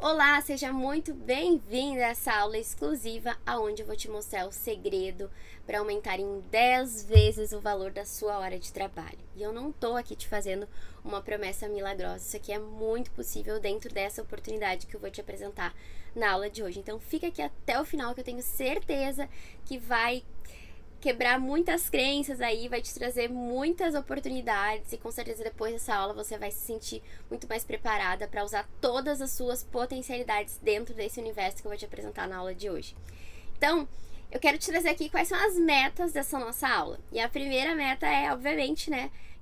Olá, seja muito bem-vindo a essa aula exclusiva onde eu vou te mostrar o segredo para aumentar em 10 vezes o valor da sua hora de trabalho. E eu não tô aqui te fazendo uma promessa milagrosa, isso aqui é muito possível dentro dessa oportunidade que eu vou te apresentar na aula de hoje. Então fica aqui até o final que eu tenho certeza que vai quebrar muitas crenças aí, vai te trazer muitas oportunidades e com certeza depois dessa aula você vai se sentir muito mais preparada para usar todas as suas potencialidades dentro desse universo que eu vou te apresentar na aula de hoje. Então, eu quero te trazer aqui quais são as metas dessa nossa aula. E a primeira meta é, obviamente,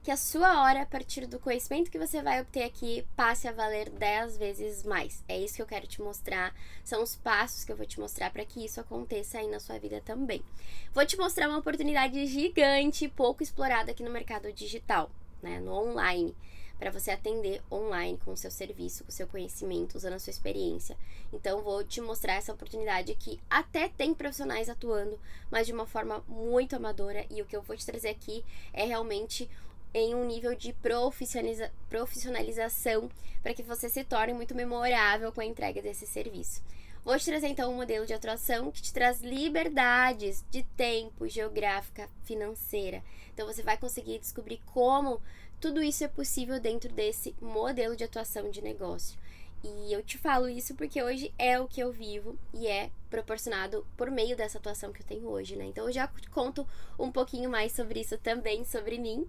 que a sua hora, a partir do conhecimento que você vai obter aqui, passe a valer 10 vezes mais. É isso que eu quero te mostrar, são os passos que eu vou te mostrar para que isso aconteça aí na sua vida também. Vou te mostrar uma oportunidade gigante, pouco explorada aqui no mercado digital, no online, para você atender online com o seu serviço, com o seu conhecimento, usando a sua experiência. Então, vou te mostrar essa oportunidade que até tem profissionais atuando, mas de uma forma muito amadora, e o que eu vou te trazer aqui é realmente em um nível de profissionalização para que você se torne muito memorável com a entrega desse serviço. Vou te trazer então um modelo de atuação que te traz liberdades de tempo, geográfica, financeira. Então você vai conseguir descobrir como tudo isso é possível dentro desse modelo de atuação de negócio. E eu te falo isso porque hoje é o que eu vivo e é proporcionado por meio dessa atuação que eu tenho hoje, Então eu já conto um pouquinho mais sobre isso também, sobre mim,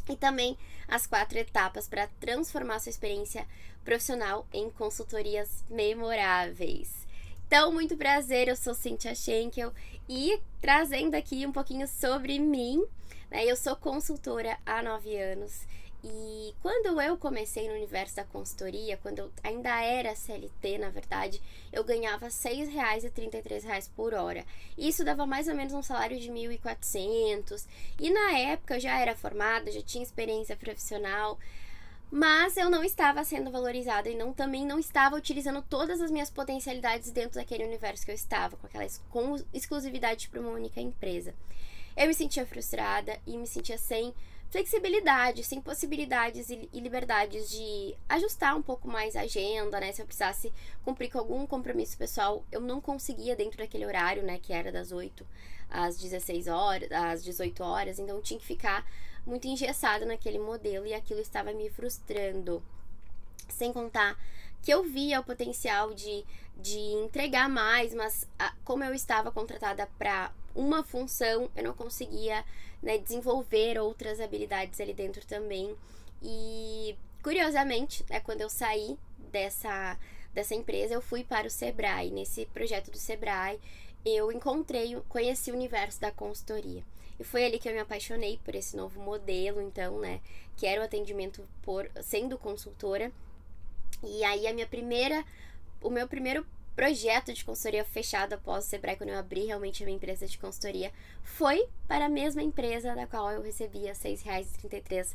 E também as 4 etapas para transformar sua experiência profissional em consultorias memoráveis. Então, muito prazer, eu sou Cynthia Schenkel e trazendo aqui um pouquinho sobre mim, Eu sou consultora há 9 anos e quando eu comecei no universo da consultoria, quando eu ainda era CLT, na verdade, eu ganhava R$ 6,33 por hora. Isso dava mais ou menos um salário de 1.400. E na época eu já era formada, já tinha experiência profissional, mas eu não estava sendo valorizada e também não estava utilizando todas as minhas potencialidades dentro daquele universo que eu estava, com exclusividade para uma única empresa. Eu me sentia frustrada e me sentia sem flexibilidade, sem possibilidades e liberdades de ajustar um pouco mais a agenda, Se eu precisasse cumprir com algum compromisso pessoal, eu não conseguia dentro daquele horário, que era das 8 às 16 horas, às 18 horas, então eu tinha que ficar muito engessada naquele modelo e aquilo estava me frustrando. Sem contar que eu via o potencial de entregar mais, mas como eu estava contratada para uma função, eu não conseguia desenvolver outras habilidades ali dentro também. E curiosamente, quando eu saí dessa empresa, eu fui para o Sebrae. Nesse projeto do Sebrae, eu conheci o universo da consultoria. E foi ali que eu me apaixonei por esse novo modelo, então, que era o atendimento sendo consultora. E aí o meu primeiro projeto de consultoria fechado após o Sebrae, quando eu abri realmente a minha empresa de consultoria, foi para a mesma empresa da qual eu recebia R$ 6,33.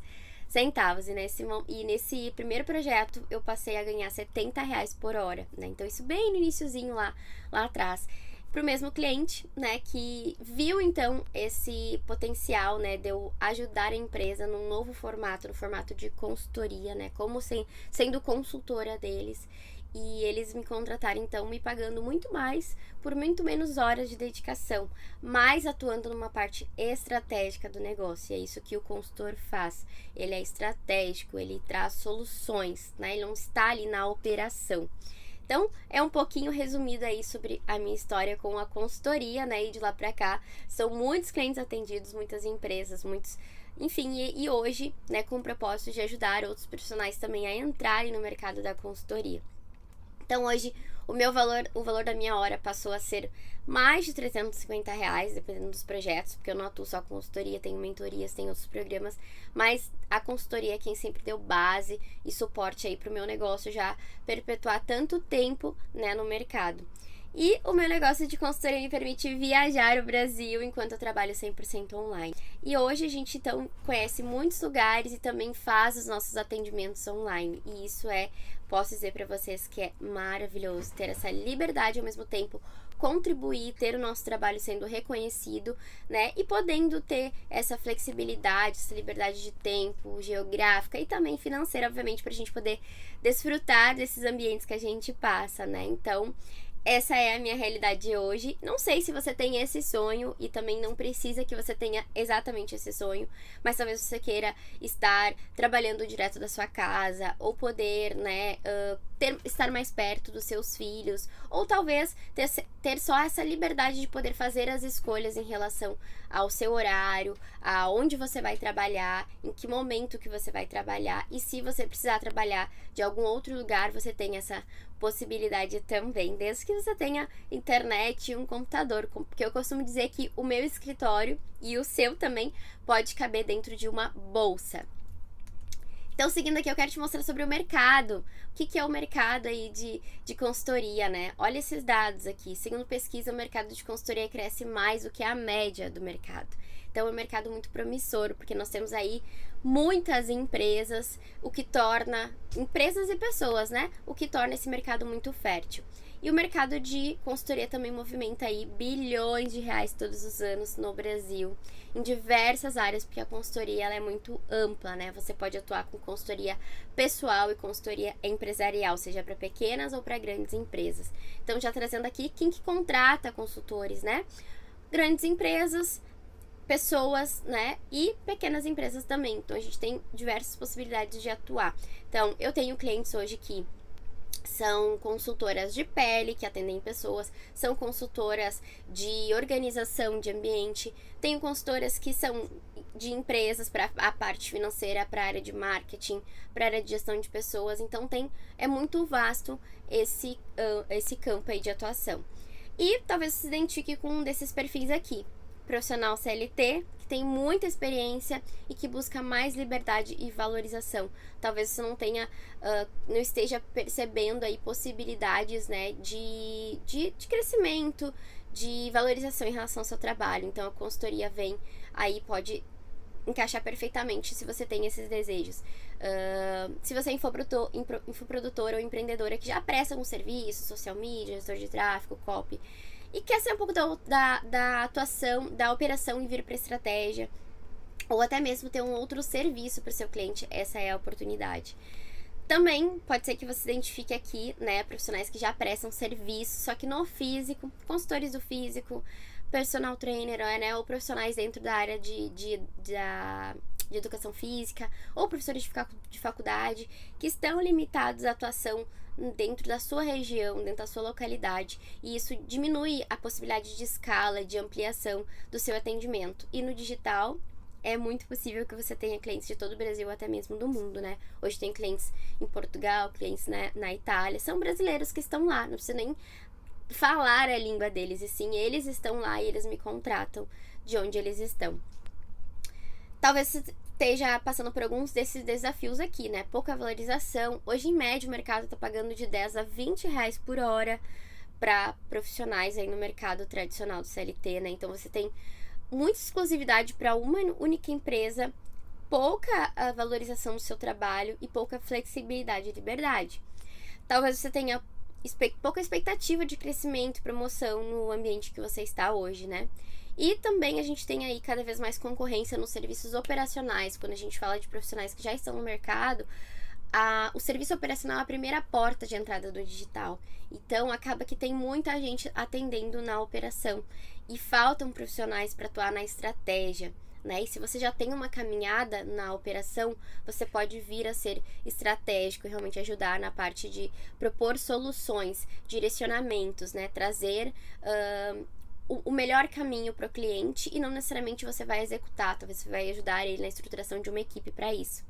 E nesse primeiro projeto eu passei a ganhar R$ 70 por hora, Então isso bem no iniciozinho lá atrás. Para o mesmo cliente, que viu então esse potencial, de eu ajudar a empresa num novo formato, no formato de consultoria, como sendo consultora deles. E eles me contrataram, então, me pagando muito mais por muito menos horas de dedicação, mas atuando numa parte estratégica do negócio. E é isso que o consultor faz. Ele é estratégico, ele traz soluções, Ele não está ali na operação. Então, é um pouquinho resumido aí sobre a minha história com a consultoria, E de lá pra cá, são muitos clientes atendidos, muitas empresas, enfim, e hoje, com o propósito de ajudar outros profissionais também a entrarem no mercado da consultoria. Então, hoje, o valor da minha hora passou a ser mais de R$ 350, dependendo dos projetos, porque eu não atuo só com consultoria, tenho mentorias, tenho outros programas, mas a consultoria é quem sempre deu base e suporte aí para o meu negócio já perpetuar tanto tempo, no mercado. E o meu negócio de consultoria me permite viajar o Brasil enquanto eu trabalho 100% online. E hoje a gente então conhece muitos lugares e também faz os nossos atendimentos online. E isso posso dizer para vocês que é maravilhoso ter essa liberdade ao mesmo tempo, contribuir, ter o nosso trabalho sendo reconhecido, né? E podendo ter essa flexibilidade, essa liberdade de tempo, geográfica e também financeira, obviamente, para a gente poder desfrutar desses ambientes que a gente passa, né? Então, essa é a minha realidade hoje. Não sei se você tem esse sonho e também não precisa que você tenha exatamente esse sonho, mas talvez você queira estar trabalhando direto da sua casa ou poder, né, estar mais perto dos seus filhos, ou talvez ter só essa liberdade de poder fazer as escolhas em relação ao seu horário, aonde você vai trabalhar, em que momento que você vai trabalhar, e se você precisar trabalhar de algum outro lugar, você tem essa possibilidade também, desde que você tenha internet e um computador, porque eu costumo dizer que o meu escritório e o seu também pode caber dentro de uma bolsa. Então, seguindo aqui, eu quero te mostrar sobre o mercado. O que é o mercado aí de consultoria, né? Olha esses dados aqui. Segundo pesquisa, o mercado de consultoria cresce mais do que a média do mercado. Então, é um mercado muito promissor, porque nós temos aí muitas empresas, o que torna... Empresas e pessoas, né? O que torna esse mercado muito fértil. E o mercado de consultoria também movimenta aí bilhões de reais todos os anos no Brasil, em diversas áreas, porque a consultoria ela é muito ampla, né? Você pode atuar com consultoria pessoal e consultoria empresarial, seja para pequenas ou para grandes empresas. Então, já trazendo aqui quem que contrata consultores, né? Grandes empresas, pessoas, né? E pequenas empresas também. Então, a gente tem diversas possibilidades de atuar. Então, eu tenho clientes hoje que são consultoras de pele, que atendem pessoas, são consultoras de organização de ambiente, tenho consultoras que são de empresas para a parte financeira, para a área de marketing, para a área de gestão de pessoas, então é muito vasto esse campo aí de atuação. E talvez você se identifique com um desses perfis aqui, profissional CLT, que tem muita experiência e que busca mais liberdade e valorização. Talvez você não esteja percebendo aí possibilidades, né, de crescimento, de valorização em relação ao seu trabalho. Então, a consultoria pode encaixar perfeitamente se você tem esses desejos. Se você é infoprodutora ou empreendedora que já presta um serviço, social media, gestor de tráfego, copy, e quer ser um pouco da atuação, da operação e vir para estratégia, ou até mesmo ter um outro serviço para o seu cliente, essa é a oportunidade. Também pode ser que você identifique aqui, né, profissionais que já prestam serviço, só que no físico, consultores do físico, personal trainer, né, ou profissionais dentro da área de educação física, ou professores de faculdade, que estão limitados à atuação dentro da sua região, dentro da sua localidade, e isso diminui a possibilidade de escala, de ampliação do seu atendimento. E no digital, é muito possível que você tenha clientes de todo o Brasil, até mesmo do mundo, né? Hoje tem clientes em Portugal, clientes na Itália, são brasileiros que estão lá, não precisa nem falar a língua deles, e sim, eles estão lá e eles me contratam de onde eles estão. Talvez você esteja passando por alguns desses desafios aqui, né? Pouca valorização. Hoje, em média, o mercado está pagando de 10 a 20 reais por hora para profissionais aí no mercado tradicional do CLT, né? Então, você tem muita exclusividade para uma única empresa, pouca valorização do seu trabalho e pouca flexibilidade e liberdade. Talvez você tenha pouca expectativa de crescimento e promoção no ambiente que você está hoje, né? E também a gente tem aí cada vez mais concorrência nos serviços operacionais. Quando a gente fala de profissionais que já estão no mercado, o serviço operacional é a primeira porta de entrada do digital. Então, acaba que tem muita gente atendendo na operação e faltam profissionais para atuar na estratégia, né? E se você já tem uma caminhada na operação, você pode vir a ser estratégico e realmente ajudar na parte de propor soluções, direcionamentos, né? Trazer o melhor caminho para o cliente, e não necessariamente você vai executar, talvez você vai ajudar ele na estruturação de uma equipe para isso.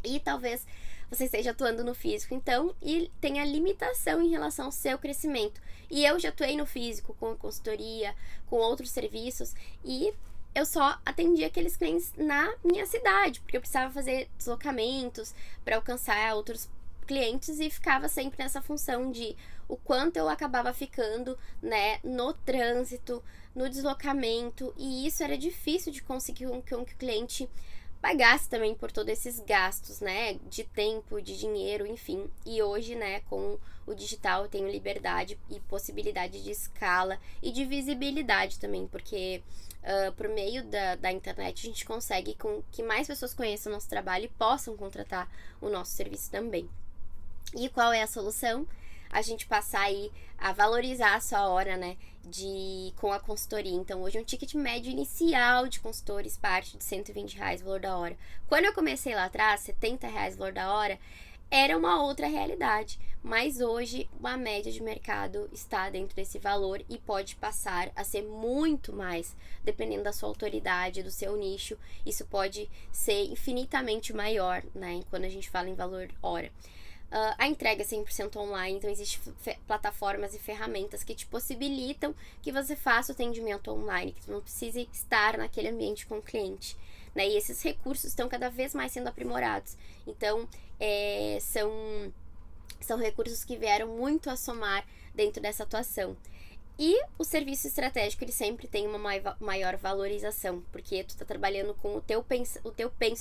E talvez você esteja atuando no físico, então, e tenha limitação em relação ao seu crescimento. E eu já atuei no físico, com consultoria, com outros serviços, e eu só atendi aqueles clientes na minha cidade, porque eu precisava fazer deslocamentos para alcançar outros clientes e ficava sempre nessa função de o quanto eu acabava ficando, né, no trânsito, no deslocamento, e isso era difícil de conseguir que o cliente pagasse também por todos esses gastos, né, de tempo, de dinheiro, enfim. E hoje, né, com o digital eu tenho liberdade e possibilidade de escala e de visibilidade também, porque por meio da internet a gente consegue que mais pessoas conheçam o nosso trabalho e possam contratar o nosso serviço também. E qual é a solução? A gente passar aí a valorizar a sua hora, né, com a consultoria. Então, hoje um ticket médio inicial de consultores parte de R$120 o valor da hora. Quando eu comecei lá atrás, R$70 o valor da hora, era uma outra realidade. Mas hoje, uma média de mercado está dentro desse valor e pode passar a ser muito mais, dependendo da sua autoridade, do seu nicho. Isso pode ser infinitamente maior, né, quando a gente fala em valor hora. A entrega é 100% online, então existem plataformas e ferramentas que te possibilitam que você faça o atendimento online, que você não precise estar naquele ambiente com o cliente, né? E esses recursos estão cada vez mais sendo aprimorados. Então, são recursos que vieram muito a somar dentro dessa atuação. E o serviço estratégico, ele sempre tem uma maior valorização, porque tu está trabalhando com o teu penso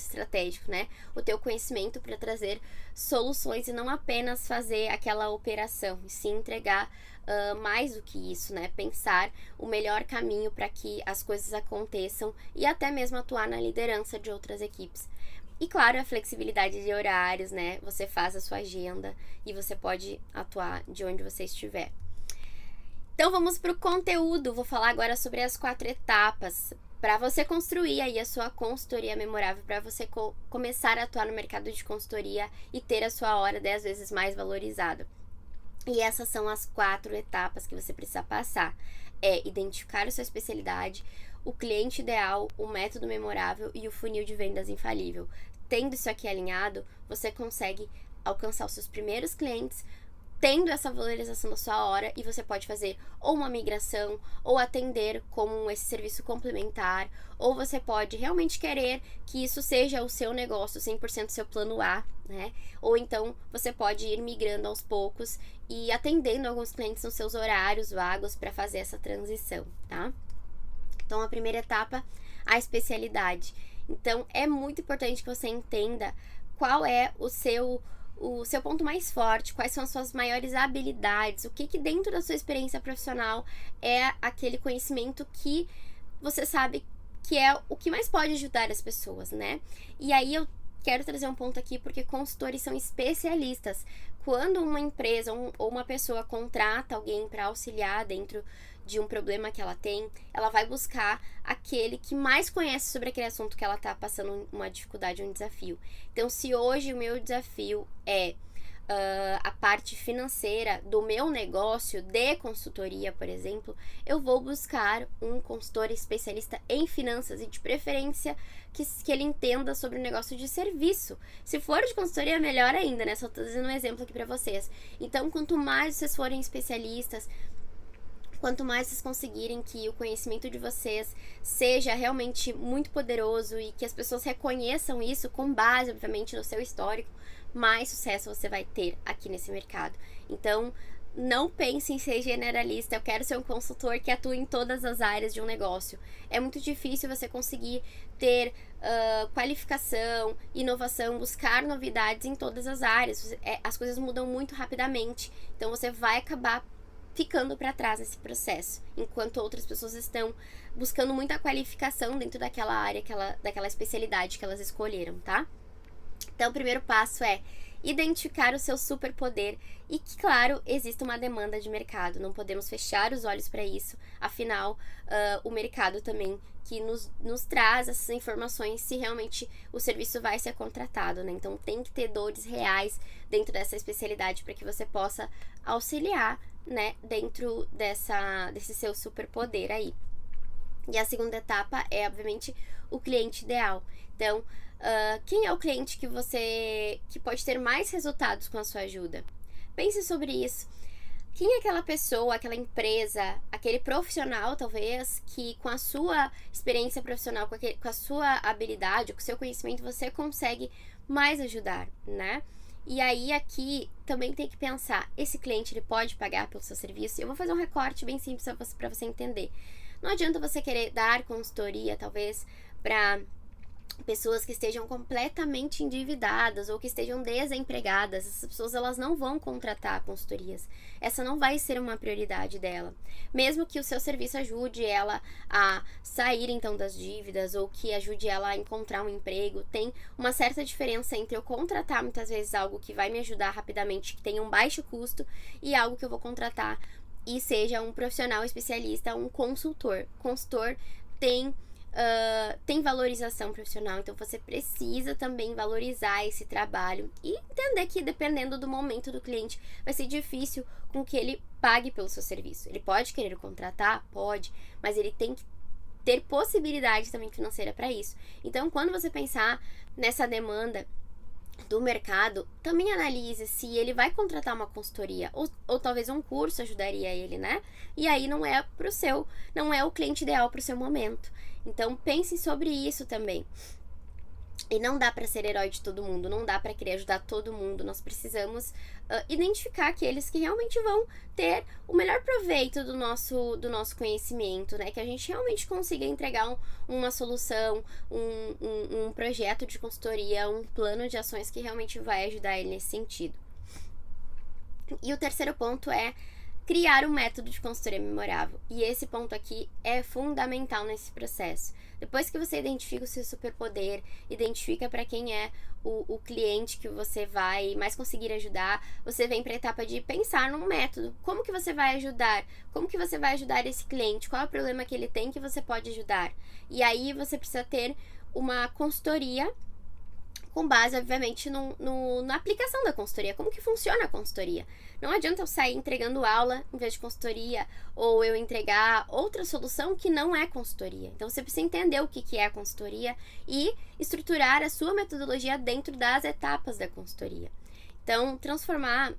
estratégico, né? O teu conhecimento para trazer soluções e não apenas fazer aquela operação, e sim entregar mais do que isso, né? Pensar o melhor caminho para que as coisas aconteçam e até mesmo atuar na liderança de outras equipes. E claro, a flexibilidade de horários, né? Você faz a sua agenda e você pode atuar de onde você estiver. Então vamos para o conteúdo, vou falar agora sobre as 4 etapas para você construir aí a sua consultoria memorável, para você começar a atuar no mercado de consultoria e ter a sua hora 10 vezes mais valorizada. E essas são as 4 etapas que você precisa passar. É identificar a sua especialidade, o cliente ideal, o método memorável e o funil de vendas infalível. Tendo isso aqui alinhado, você consegue alcançar os seus primeiros clientes, tendo essa valorização da sua hora, e você pode fazer ou uma migração, ou atender como esse serviço complementar, ou você pode realmente querer que isso seja o seu negócio, 100% seu plano A, né? Ou então você pode ir migrando aos poucos e atendendo alguns clientes nos seus horários vagos para fazer essa transição, tá? Então, a primeira etapa, a especialidade. Então, é muito importante que você entenda qual é o seu ponto mais forte, quais são as suas maiores habilidades, o que dentro da sua experiência profissional é aquele conhecimento que você sabe que é o que mais pode ajudar as pessoas, né? E aí eu quero trazer um ponto aqui, porque consultores são especialistas. Quando uma empresa ou uma pessoa contrata alguém para auxiliar dentro de um problema que ela tem, ela vai buscar aquele que mais conhece sobre aquele assunto que ela está passando uma dificuldade, um desafio. Então, se hoje o meu desafio é a parte financeira do meu negócio de consultoria, por exemplo, eu vou buscar um consultor especialista em finanças e de preferência que ele entenda sobre o negócio de serviço. Se for de consultoria, melhor ainda, né? Só tô dando um exemplo aqui para vocês. Então, quanto mais vocês forem especialistas, quanto mais vocês conseguirem que o conhecimento de vocês seja realmente muito poderoso e que as pessoas reconheçam isso com base, obviamente, no seu histórico, mais sucesso você vai ter aqui nesse mercado. Então, não pense em ser generalista, eu quero ser um consultor que atue em todas as áreas de um negócio. É muito difícil você conseguir ter qualificação, inovação, buscar novidades em todas as áreas. As coisas mudam muito rapidamente, então você vai acabar ficando para trás nesse processo, enquanto outras pessoas estão buscando muita qualificação dentro daquela área, daquela especialidade que elas escolheram, tá? Então, o primeiro passo é identificar o seu superpoder e que, claro, existe uma demanda de mercado. Não podemos fechar os olhos para isso. Afinal, o mercado também que nos traz essas informações se realmente o serviço vai ser contratado, né? Então, tem que ter dores reais dentro dessa especialidade para que você possa auxiliar, né, dentro desse seu superpoder aí. E a segunda etapa é, obviamente, o cliente ideal. Então, quem é o cliente que pode ter mais resultados com a sua ajuda? Pense sobre isso. Quem é aquela pessoa, aquela empresa, aquele profissional, talvez, que com a sua experiência profissional, com a sua habilidade, com o seu conhecimento, você consegue mais ajudar, né? E aí aqui também tem que pensar, esse cliente ele pode pagar pelo seu serviço? Eu vou fazer um recorte bem simples para você entender. Não adianta você querer dar consultoria, talvez, para pessoas que estejam completamente endividadas ou que estejam desempregadas. Essas pessoas, elas não vão contratar consultorias. Essa não vai ser uma prioridade dela. Mesmo que o seu serviço ajude ela a sair então das dívidas ou que ajude ela a encontrar um emprego, tem uma certa diferença entre eu contratar muitas vezes algo que vai me ajudar rapidamente, que tenha um baixo custo, e algo que eu vou contratar e seja um profissional especialista, um consultor. Consultor tem valorização profissional, então você precisa também valorizar esse trabalho e entender que dependendo do momento do cliente vai ser difícil com que ele pague pelo seu serviço. Ele pode querer contratar? Pode, mas ele tem que ter possibilidade também financeira para isso. Então, quando você pensar nessa demanda do mercado, também analise se ele vai contratar uma consultoria ou talvez um curso ajudaria ele, né? E aí não é o cliente ideal para o seu momento. Então pense sobre isso também. E não dá para ser herói de todo mundo, não dá para querer ajudar todo mundo. Nós precisamos identificar aqueles que realmente vão ter o melhor proveito do nosso conhecimento, né? Que a gente realmente consiga entregar uma solução, um projeto de consultoria, um plano de ações que realmente vai ajudar ele nesse sentido. E o terceiro ponto é criar um método de consultoria memorável. E esse ponto aqui é fundamental nesse processo. Depois que você identifica o seu superpoder, identifica para quem é o cliente que você vai mais conseguir ajudar, você vem para a etapa de pensar num método. Como que você vai ajudar? Como que você vai ajudar esse cliente? Qual é o problema que ele tem que você pode ajudar? E aí você precisa ter uma consultoria com base, obviamente, na aplicação da consultoria. Como que funciona a consultoria? Não adianta eu sair entregando aula em vez de consultoria, ou eu entregar outra solução que não é consultoria. Então, você precisa entender o que é a consultoria e estruturar a sua metodologia dentro das etapas da consultoria. Então, transformar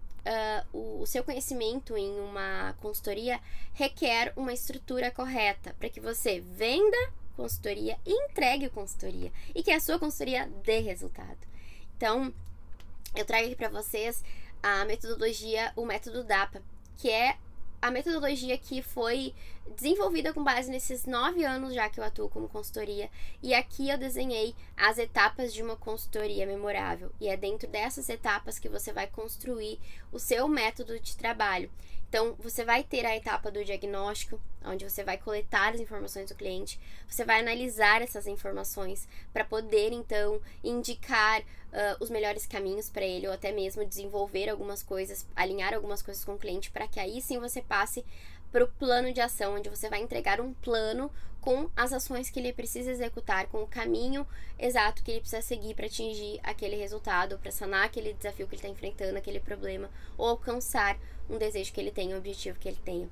o seu conhecimento em uma consultoria requer uma estrutura correta para que você venda consultoria e entregue consultoria e que a sua consultoria dê resultado. Então, eu trago aqui para vocês a metodologia, o método DAPA, que é a metodologia que foi desenvolvida com base nesses 9 anos já que eu atuo como consultoria, e aqui eu desenhei as etapas de uma consultoria memorável, e é dentro dessas etapas que você vai construir o seu método de trabalho. Então, você vai ter a etapa do diagnóstico, onde você vai coletar as informações do cliente, você vai analisar essas informações para poder, então, indicar os melhores caminhos para ele, ou até mesmo desenvolver algumas coisas, alinhar algumas coisas com o cliente, para que aí sim você passe para o plano de ação, onde você vai entregar um plano com as ações que ele precisa executar, com o caminho exato que ele precisa seguir para atingir aquele resultado, para sanar aquele desafio que ele está enfrentando, aquele problema, ou alcançar um desejo que ele tenha, um objetivo que ele tenha.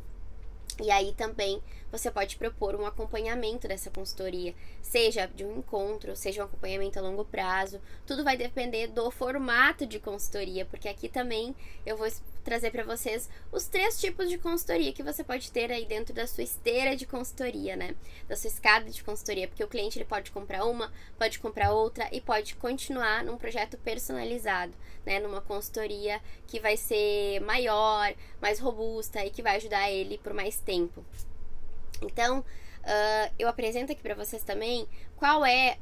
E aí também você pode propor um acompanhamento dessa consultoria, seja de um encontro, seja um acompanhamento a longo prazo. Tudo vai depender do formato de consultoria, porque aqui também eu vou trazer para vocês os 3 tipos de consultoria que você pode ter aí dentro da sua esteira de consultoria, né? Da sua escada de consultoria, porque o cliente ele pode comprar uma, pode comprar outra e pode continuar num projeto personalizado, né? Numa consultoria que vai ser maior, mais robusta e que vai ajudar ele por mais tempo. Então, eu apresento aqui para vocês também qual é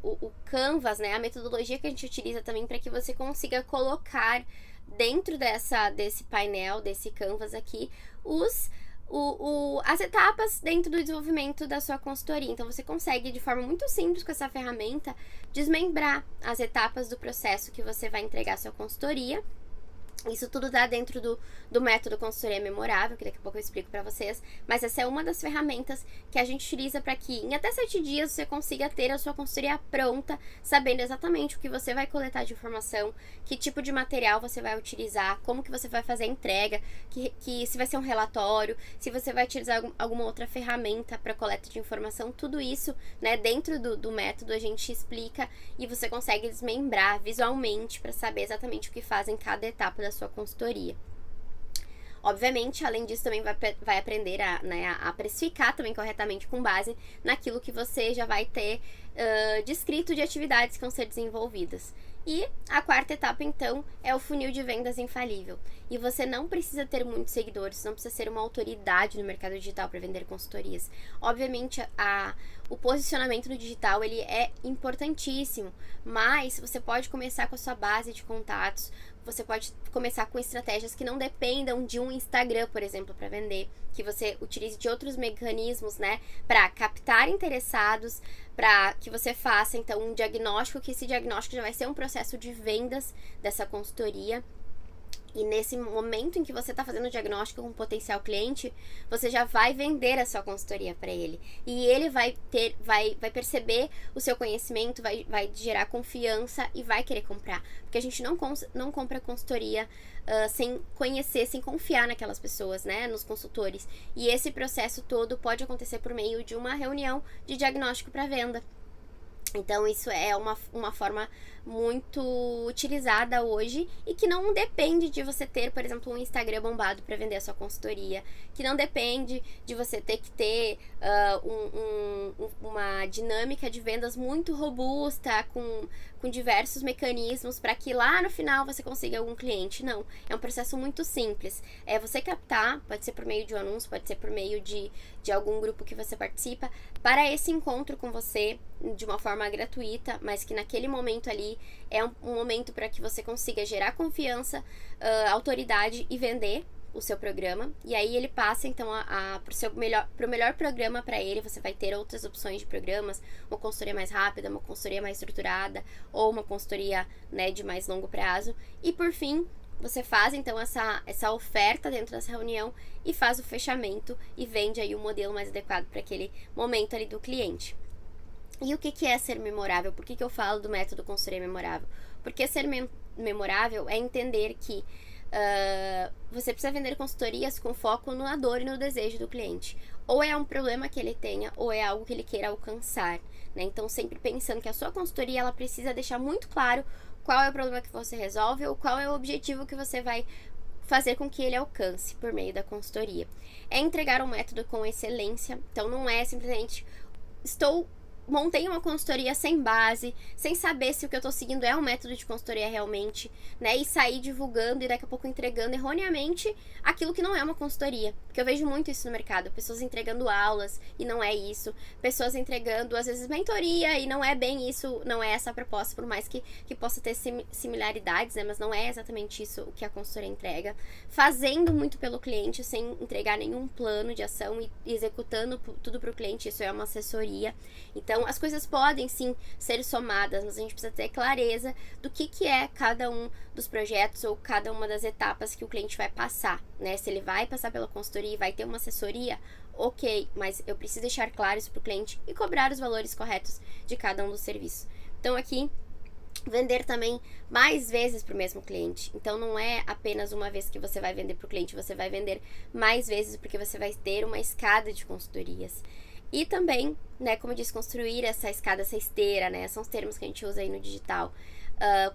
o Canvas, né? A metodologia que a gente utiliza também para que você consiga colocar dentro desse painel, desse Canvas aqui, as etapas dentro do desenvolvimento da sua consultoria. Então, você consegue, de forma muito simples com essa ferramenta, desmembrar as etapas do processo que você vai entregar a sua consultoria. Isso tudo dá dentro do método consultoria memorável, que daqui a pouco eu explico para vocês, mas essa é uma das ferramentas que a gente utiliza para que em até 7 dias você consiga ter a sua consultoria pronta, sabendo exatamente o que você vai coletar de informação, que tipo de material você vai utilizar, como que você vai fazer a entrega, que se vai ser um relatório, se você vai utilizar alguma outra ferramenta para coleta de informação, tudo isso, né, dentro do método a gente explica e você consegue desmembrar visualmente para saber exatamente o que faz em cada etapa da sua consultoria. Obviamente, além disso, também vai aprender a precificar também corretamente com base naquilo que você já vai ter descrito de atividades que vão ser desenvolvidas. E a quarta etapa, então, é o funil de vendas infalível. E você não precisa ter muitos seguidores, não precisa ser uma autoridade no mercado digital para vender consultorias. Obviamente, o posicionamento no digital ele é importantíssimo, mas você pode começar com a sua base de contatos, você pode começar com estratégias que não dependam de um Instagram, por exemplo, para vender, que você utilize de outros mecanismos, né, para captar interessados, para que você faça, então, um diagnóstico, que esse diagnóstico já vai ser um processo de vendas dessa consultoria. E nesse momento em que você está fazendo o diagnóstico com um potencial cliente, você já vai vender a sua consultoria para ele. E ele vai perceber o seu conhecimento, vai gerar confiança e vai querer comprar. Porque a gente não compra consultoria sem conhecer, sem confiar naquelas pessoas, né? Nos consultores. E esse processo todo pode acontecer por meio de uma reunião de diagnóstico para venda. Então, isso é uma forma muito utilizada hoje e que não depende de você ter, por exemplo, um Instagram bombado para vender a sua consultoria, que não depende de você ter que ter uma dinâmica de vendas muito robusta, com diversos mecanismos para que lá no final você consiga algum cliente. Não, é um processo muito simples. É você captar, pode ser por meio de um anúncio, pode ser por meio de algum grupo que você participa, para esse encontro com você de uma forma gratuita, mas que naquele momento ali é um momento para que você consiga gerar confiança, autoridade e vender o seu programa. E aí ele passa então pro melhor programa para ele. Você vai ter outras opções de programas, uma consultoria mais rápida, uma consultoria mais estruturada ou uma consultoria, né, de mais longo prazo. E por fim, você faz então essa oferta dentro dessa reunião e faz o fechamento e vende aí o modelo mais adequado para aquele momento ali do cliente. E o que é ser memorável? Por que eu falo do método consultoria memorável? Porque ser memorável é entender que você precisa vender consultorias com foco na dor e no desejo do cliente. Ou é um problema que ele tenha, ou é algo que ele queira alcançar, né? Então, sempre pensando que a sua consultoria ela precisa deixar muito claro qual é o problema que você resolve ou qual é o objetivo que você vai fazer com que ele alcance por meio da consultoria. É entregar um método com excelência. Então, não é simplesmente montei uma consultoria sem base, sem saber se o que eu tô seguindo é um método de consultoria realmente, né? E sair divulgando e daqui a pouco entregando erroneamente aquilo que não é uma consultoria. Porque eu vejo muito isso no mercado, pessoas entregando aulas e não é isso, pessoas entregando às vezes mentoria e não é bem isso, não é essa a proposta, por mais que possa ter similaridades, né? Mas não é exatamente isso o que a consultoria entrega. Fazendo muito pelo cliente sem entregar nenhum plano de ação e executando tudo pro cliente, isso é uma assessoria. Então, as coisas podem sim ser somadas, mas a gente precisa ter clareza do que é cada um dos projetos ou cada uma das etapas que o cliente vai passar, né? Se ele vai passar pela consultoria e vai ter uma assessoria, ok, mas eu preciso deixar claro isso para o cliente e cobrar os valores corretos de cada um dos serviços. Então, aqui, vender também mais vezes para o mesmo cliente. Então, não é apenas uma vez que você vai vender para o cliente, você vai vender mais vezes porque você vai ter uma escada de consultorias. E também, né, como eu disse, construir essa escada, essa esteira, né, são os termos que a gente usa aí no digital,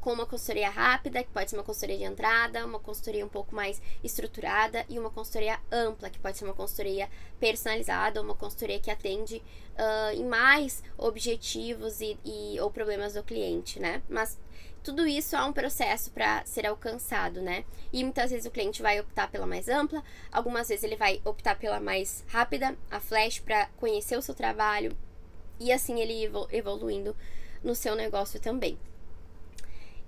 com uma consultoria rápida, que pode ser uma consultoria de entrada, uma consultoria um pouco mais estruturada e uma consultoria ampla, que pode ser uma consultoria personalizada, uma consultoria que atende em mais objetivos ou problemas do cliente, né, mas tudo isso é um processo para ser alcançado, né? E muitas vezes o cliente vai optar pela mais ampla, algumas vezes ele vai optar pela mais rápida, a flash, para conhecer o seu trabalho e assim ele evoluindo no seu negócio também.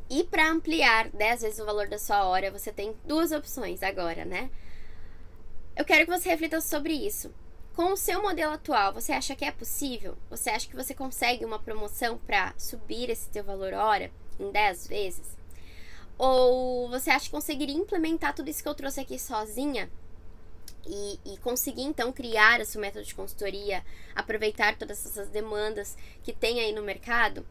E para ampliar 10 vezes o valor da sua hora, você tem duas opções agora, né? Eu quero que você reflita sobre isso. Com o seu modelo atual, você acha que é possível? Você acha que você consegue uma promoção para subir esse seu valor hora em 10 vezes? Ou você acha que conseguiria implementar tudo isso que eu trouxe aqui sozinha e conseguir então criar o seu método de consultoria, aproveitar todas essas demandas que tem aí no mercado?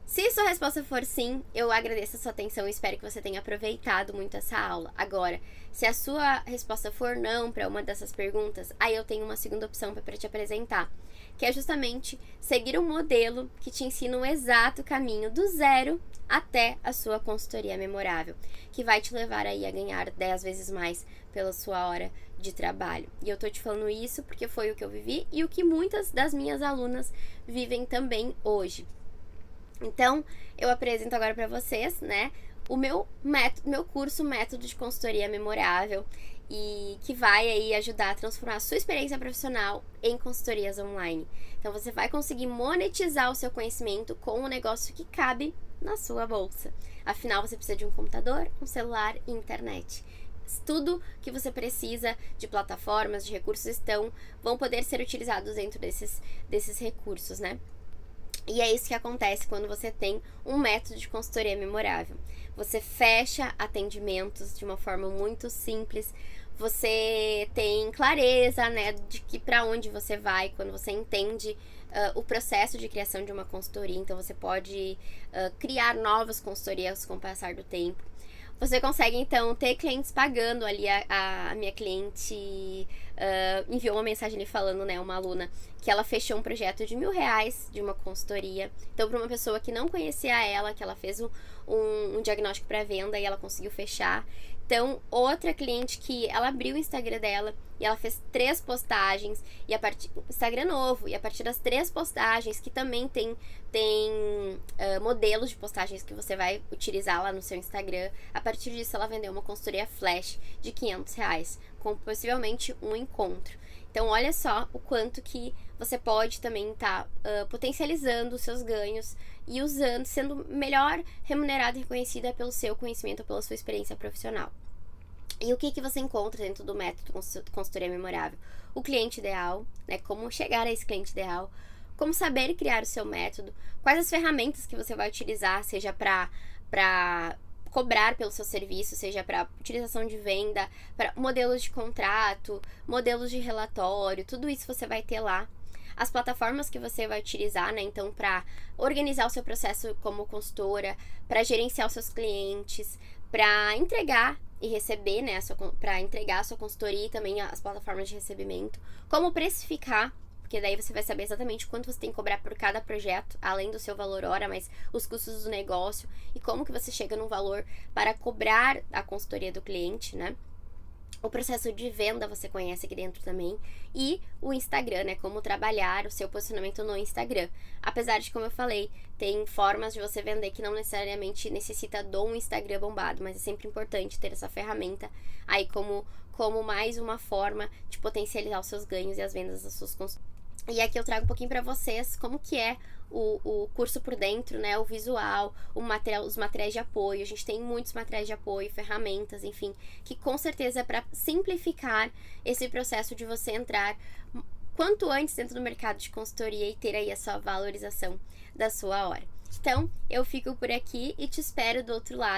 Se sua resposta for sim, eu agradeço a sua atenção e espero que você tenha aproveitado muito essa aula. Agora, se a sua resposta for não para uma dessas perguntas, aí eu tenho uma segunda opção para te apresentar, que é justamente seguir um modelo que te ensina o exato caminho do zero até a sua consultoria memorável, que vai te levar aí a ganhar 10 vezes mais pela sua hora de trabalho. E eu tô te falando isso porque foi o que eu vivi e o que muitas das minhas alunas vivem também hoje. Então, eu apresento agora para vocês, né, o meu curso Método de Consultoria Memorável, e que vai aí ajudar a transformar a sua experiência profissional em consultorias online. Então, você vai conseguir monetizar o seu conhecimento com um negócio que cabe na sua bolsa. Afinal, você precisa de um computador, um celular e internet. Tudo que você precisa de plataformas, de recursos vão poder ser utilizados dentro desses recursos, né? E é isso que acontece quando você tem um método de consultoria memorável. Você fecha atendimentos de uma forma muito simples, você tem clareza, né, de que para onde você vai quando você entende o processo de criação de uma consultoria. Então você pode criar novas consultorias com o passar do tempo. Você consegue, então, ter clientes pagando ali. A minha cliente enviou uma mensagem ali falando, né, uma aluna, que ela fechou um projeto de R$1.000 de uma consultoria. Então, para uma pessoa que não conhecia ela, que ela fez um diagnóstico para venda e ela conseguiu fechar. Então, outra cliente que ela abriu o Instagram dela e ela fez 3 postagens, e Instagram novo, e a partir das 3 postagens, que também tem modelos de postagens que você vai utilizar lá no seu Instagram, a partir disso ela vendeu uma consultoria flash de R$500, com possivelmente um encontro. Então, olha só o quanto que você pode também estar potencializando os seus ganhos e sendo melhor remunerada e reconhecida pelo seu conhecimento ou pela sua experiência profissional. E o que você encontra dentro do método consultoria memorável? O cliente ideal, né? Como chegar a esse cliente ideal, como saber criar o seu método, quais as ferramentas que você vai utilizar, seja para cobrar pelo seu serviço, seja para utilização de venda, para modelos de contrato, modelos de relatório, tudo isso você vai ter lá. As plataformas que você vai utilizar, né, então, para organizar o seu processo como consultora, para gerenciar os seus clientes, para entregar e receber, né, para entregar a sua consultoria e também as plataformas de recebimento, como precificar, porque daí você vai saber exatamente quanto você tem que cobrar por cada projeto, além do seu valor hora, mas os custos do negócio e como que você chega num valor para cobrar a consultoria do cliente, né? O processo de venda você conhece aqui dentro também. E o Instagram, né? Como trabalhar o seu posicionamento no Instagram. Apesar de, como eu falei, tem formas de você vender que não necessariamente necessita de um Instagram bombado, mas é sempre importante ter essa ferramenta aí como mais uma forma de potencializar os seus ganhos e as vendas das suas consultorias. E aqui eu trago um pouquinho para vocês como que é o curso por dentro, né? O visual, os materiais de apoio. A gente tem muitos materiais de apoio, ferramentas, enfim, que com certeza é para simplificar esse processo de você entrar quanto antes dentro do mercado de consultoria e ter aí a sua valorização da sua hora. Então, eu fico por aqui e te espero do outro lado.